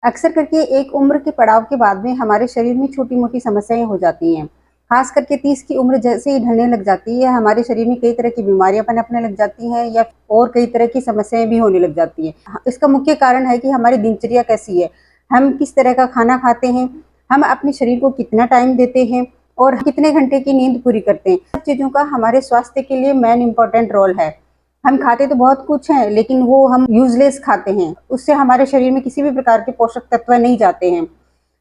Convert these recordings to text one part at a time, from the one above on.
अक्सर करके एक उम्र के पड़ाव के बाद में हमारे शरीर में छोटी-मोटी समस्याएँ हो जाती हैं। ख़ास करके 30 की उम्र जैसे ही ढलने लग जाती है, हमारे शरीर में कई तरह की बीमारियाँ पनपने लग जाती हैं या और कई तरह की समस्याएँ भी होने लग जाती हैं। इसका मुख्य कारण है कि हमारी दिनचर्या कैसी है, हम किस तरह का खाना खाते हैं, हम अपने शरीर को कितना टाइम देते हैं और कितने घंटे की नींद पूरी करते हैं। सब चीज़ों का हमारे स्वास्थ्य के लिए मेन इम्पोर्टेंट रोल है। हम खाते तो बहुत कुछ हैं, लेकिन वो हम यूज़लेस खाते हैं। उससे हमारे शरीर में किसी भी प्रकार के पोषक तत्व नहीं जाते हैं।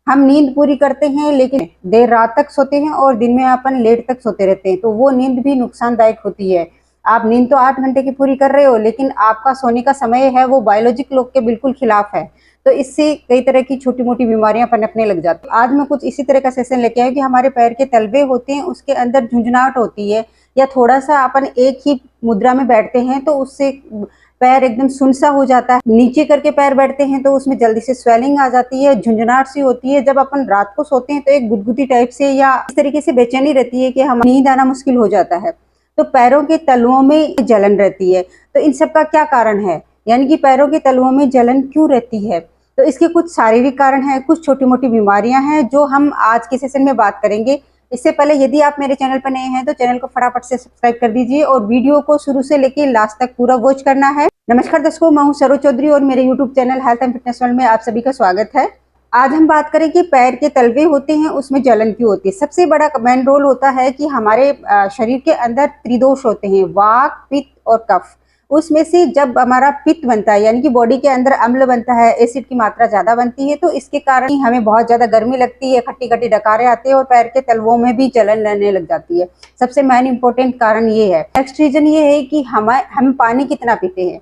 हम नींद पूरी करते हैं, लेकिन देर रात तक सोते हैं और दिन में अपन लेट तक सोते रहते हैं, तो वो नींद भी नुकसानदायक होती है। आप नींद तो 8 घंटे की पूरी कर रहे हो, लेकिन आपका सोने का समय है वो बायोलॉजिक क्लॉक के बिल्कुल खिलाफ है। तो इससे कई तरह की छोटी-मोटी बीमारियाँ पनपने लग जाती हैं। आज मैं कुछ इसी तरह का सेशन लेके आई हूँ कि हमारे पैर के तलवे होते हैं, उसके अंदर झुंझुनाहट होती है या थोड़ा-सा अपन एक ही मुद्रा में बैठते हैं, तो उससे पैर एकदम सुन-सा हो जाता है। नीचे करके पैर बैठते हैं तो उसमें जल्दी से स्वेलिंग आ जाती है, झुंझुनाहट सी होती है। जब अपन रात को सोते हैं तो एक गुदगुदी टाइप से या इस तरीके से बेचैनी रहती है कि हम नींद आना मुश्किल हो जाता है। तो पैरों के तलुओं में जलन रहती है। तो इन सब का क्या कारण है? यानी कि पैरों के तलुओं में जलन क्यों रहती है? तो इसके कुछ शारीरिक कारण हैं, कुछ छोटी-मोटी बीमारियाँ हैं जो हम आज के सेशन में बात करेंगे। इससे पहले यदि आप मेरे चैनल पर नए हैं तो चैनल को फटाफट से सब्सक्राइब कर दीजिए और वीडियो को शुरू से लेके लास्ट तक पूरा वॉच करना है। नमस्कार दर्शकों, मैं हूं सरोज चौधरी और मेरे YouTube channel health and fitness world में आप सभी का स्वागत है। आज हम बात करें कि पैर के तलवे होते हैं उसमें जलन क्यों होती है। सबसे बड़ा मेन रोल होता है कि हमारे शरीर के अंदर त्रिदोष होते हैं, वात, पित्त और कफ। उसमें से जब हमारा पित्त बनता है यानी कि बॉडी के अंदर अम्ल बनता है, एसिड की मात्रा ज्यादा बनती है, तो इसके कारण ही हमें बहुत ज्यादा गर्मी लगती है, खट्टी खट्टी डकारे आते हैं और पैर के तलवों में भी जलन रहने लग जाती है। सबसे मेन इंपॉर्टेंट कारण ये है। नेक्स्ट रीजन ये है कि हम पानी कितना पीते हैं,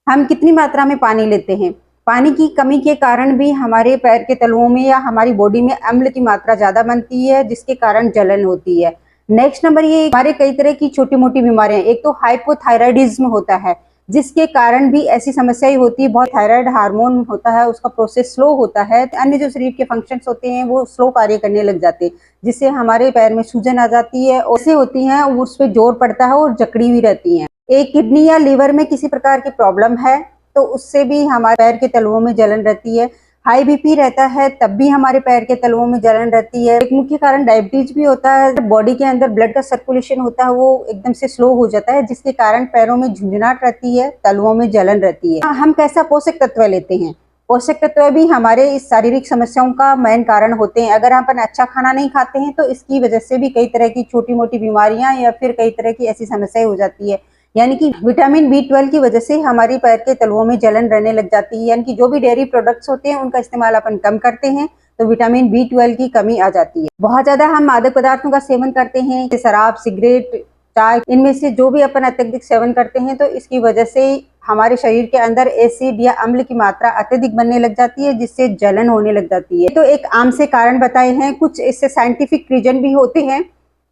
हम कितनी मात्रा में पानी लेते हैं। पानी की कमी के कारण भी हमारे पैर के तलुओं में या हमारी बॉडी में अम्ल की मात्रा ज्यादा बनती है, जिसके कारण जलन होती है। नेक्स्ट नंबर ये हमारे कई तरह की छोटी मोटी बीमारियां, एक तो हाइपोथायराइडिज्म होता है जिसके कारण भी ऐसी समस्याएं होती है। बहुत थायराइड हार्मोन होता है, उसका प्रोसेस स्लो होता है, अन्य जो शरीर के फंक्शंस होते हैं वो स्लो कार्य करने लग जाते हैं, जिससे हमारे पैर में सूजन आ जाती है और ऐसे होती है उस पर जोर पड़ता है और जकड़ी हुई रहती है। एक किडनी या लीवर में किसी प्रकार की प्रॉब्लम है तो उससे भी हमारे पैर के तलुओं में जलन रहती है। हाई बीपी रहता है तब भी हमारे पैर के तलुओं में जलन रहती है। एक मुख्य कारण डायबिटीज भी होता है। बॉडी के अंदर ब्लड का सर्कुलेशन होता है वो एकदम से स्लो हो जाता है, जिसके कारण पैरों में झुंझुनाहट रहती है, तलुओं में जलन रहती है। हम कैसा पोषक तत्व लेते हैं? पोषक तत्व भी हमारे इस शारीरिक समस्याओं का मेन कारण होते हैं। अगर हम अच्छा खाना नहीं खाते हैं तो इसकी वजह से भी कई तरह की छोटी मोटी बीमारियां या फिर कई तरह की ऐसी समस्याएं हो जाती है। यानी कि विटामिन B12 की वजह से हमारी पैर के तलुओं में जलन रहने लग जाती है। यानी कि जो भी डेयरी प्रोडक्ट्स होते हैं उनका इस्तेमाल अपन कम करते हैं तो विटामिन B12 की कमी आ जाती है। बहुत ज्यादा हम मादक पदार्थों का सेवन करते हैं, शराब, सिगरेट, चाय, इनमें से जो भी अपन अत्यधिक सेवन करते हैं तो इसकी वजह से हमारे शरीर के अंदर एसिड या अम्ल की मात्रा अत्यधिक बनने लग जाती है, जिससे जलन होने लग जाती है। तो एक आम से कारण बताए हैं, कुछ इससे साइंटिफिक रीजन भी होते हैं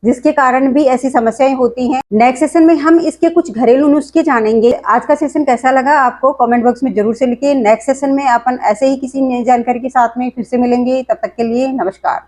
जिसके कारण भी ऐसी समस्याएं होती हैं। नेक्स्ट सेशन में हम इसके कुछ घरेलू नुस्खे जानेंगे। आज का सेशन कैसा लगा आपको कमेंट बॉक्स में जरूर से लिखिए। नेक्स्ट सेशन में अपन ऐसे ही किसी नई जानकारी के साथ में फिर से मिलेंगे। तब तक के लिए नमस्कार।